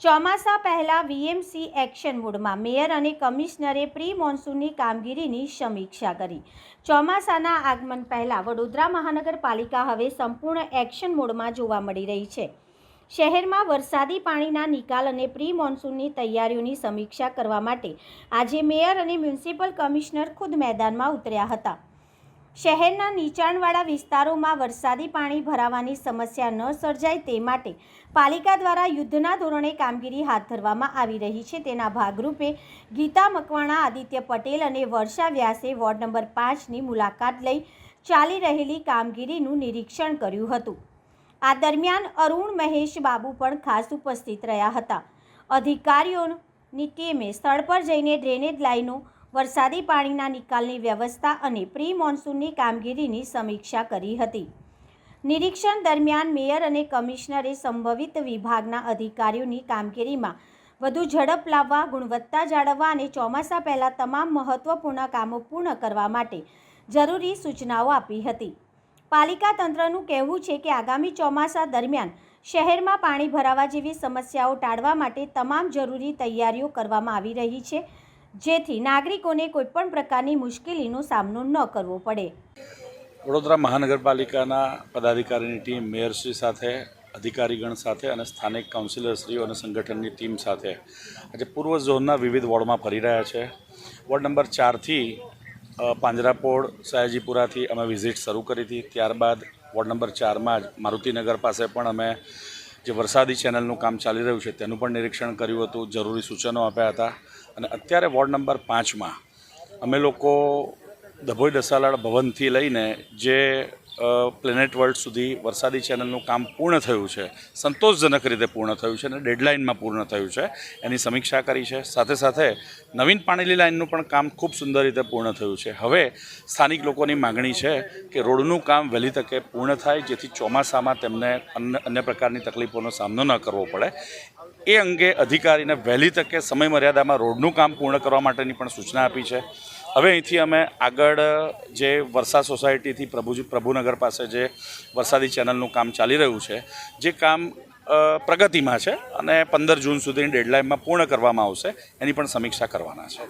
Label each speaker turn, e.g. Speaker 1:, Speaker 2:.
Speaker 1: ચોમાસા પહેલા VMC action મોડમાં મેયર અને કમિશનરે પ્રી મોન્સૂનની કામગીરીની સમીક્ષા કરી। ચોમાસાના આગમન પહેલા વડોદરા મહાનગરપાલિકા હવે સંપૂર્ણ એક્શન મોડમાં જોવા મળી રહી છે। શહેરમાં વરસાદી પાણીના નિકાલ અને પ્રી મોન્સૂનની તૈયારીઓની સમીક્ષા કરવા માટે આજે મેયર અને મ્યુનિસિપલ કમિશનર ખુદ મેદાનમાં ઉતર્યા હતા। શહેરના નીચાણવાળા વિસ્તારોમાં વરસાદી પાણી ભરાવાની સમસ્યા ન સર્જાય તે માટે પાલિકા દ્વારા યુદ્ધના ધોરણે કામગીરી હાથ ધરવામાં આવી રહી છે। તેના ભાગરૂપે ગીતા મકવાણા, આદિત્ય પટેલ અને વર્ષા વ્યાસે વોર્ડ નંબર 5ની મુલાકાત લઈ ચાલી રહેલી કામગીરીનું નિરીક્ષણ કર્યું હતું। આ દરમિયાન અરુણ મહેશ બાબુ પણ ખાસ ઉપસ્થિત રહ્યા હતા। અધિકારીઓની ટીમે સ્થળ પર જઈને ડ્રેનેજ લાઇનો, વરસાદી પાણીના નિકાલની વ્યવસ્થા અને પ્રી મોન્સૂનની કામગીરીની સમીક્ષા કરી હતી। નિરીક્ષણ દરમિયાન મેયર અને કમિશનરે સંભવિત વિભાગના અધિકારીઓની કામગીરીમાં વધુ ઝડપ લાવવા, ગુણવત્તા જાળવવા અને ચોમાસા પહેલાં તમામ મહત્વપૂર્ણ કામો પૂર્ણ કરવા માટે જરૂરી સૂચનાઓ આપી હતી। પાલિકા તંત્રનું કહેવું છે કે આગામી ચોમાસા દરમિયાન શહેરમાં પાણી ભરાવા જેવી સમસ્યાઓ ટાળવા માટે તમામ જરૂરી તૈયારીઓ કરવામાં આવી રહી છે, જેથી નાગરિકોને કોઈપણ પ્રકારની મુશ્કેલીનો સામનો ન કરવો પડે।
Speaker 2: વડોદરા મહાનગરપાલિકાના પદાધિકારીની ટીમ મેયરશ્રી સાથે, અધિકારીગણ સાથે અને સ્થાનિક કાઉન્સિલરશ્રીઓ અને સંગઠનની ટીમ સાથે આજે પૂર્વ ઝોનના વિવિધ વોર્ડમાં ફરી રહ્યા છે। વોર્ડ નંબર 4થી પાંજરાપોળ, સયાજીપુરાથી અમે વિઝિટ શરૂ કરી હતી। ત્યારબાદ વોર્ડ નંબર 4માં જ મારુતિનગર પાસે પણ અમે જે વરસાદી ચેનલનું કામ ચાલી રહ્યું છે તેનું પણ નિરીક્ષણ કર્યું હતું, જરૂરી સૂચનો આપ્યા હતા। અને અત્યારે વોર્ડ નંબર 5માં અમે લોકો ડભોઈ દસાલાડ ભવનથી લઈને જે પ્લેનેટ વર્લ્ડ સુધી વરસાદી ચેનલનું કામ પૂર્ણ થયું છે, સંતોષજનક રીતે પૂર્ણ થયું છે અને ડેડલાઇનમાં પૂર્ણ થયું છે, એની સમીક્ષા કરી છે। સાથે સાથે નવીન પાણીની લાઇનનું પણ કામ ખૂબ સુંદર રીતે પૂર્ણ થયું છે। હવે સ્થાનિક લોકોની માગણી છે કે રોડનું કામ વહેલી તકે પૂર્ણ થાય, જેથી ચોમાસામાં તેમને અન્ય પ્રકારની તકલીફોનો સામનો ન કરવો પડે। એ અંગે અધિકારીને વહેલી તકે સમય મર્યાદામાં રોડનું કામ પૂર્ણ કરવા માટેની પણ સૂચના આપી છે। હવે અહીંથી અમે આગળ જે વરસા સોસાયટીથી પ્રભુનગર પાસે જે વરસાદી ચેનલનું કામ ચાલી રહ્યું છે, જે કામ પ્રગતિમાં છે અને 15 જૂન સુધીની ડેડલાઇનમાં પૂર્ણ કરવામાં આવશે, એની પણ સમીક્ષા કરવાના છે।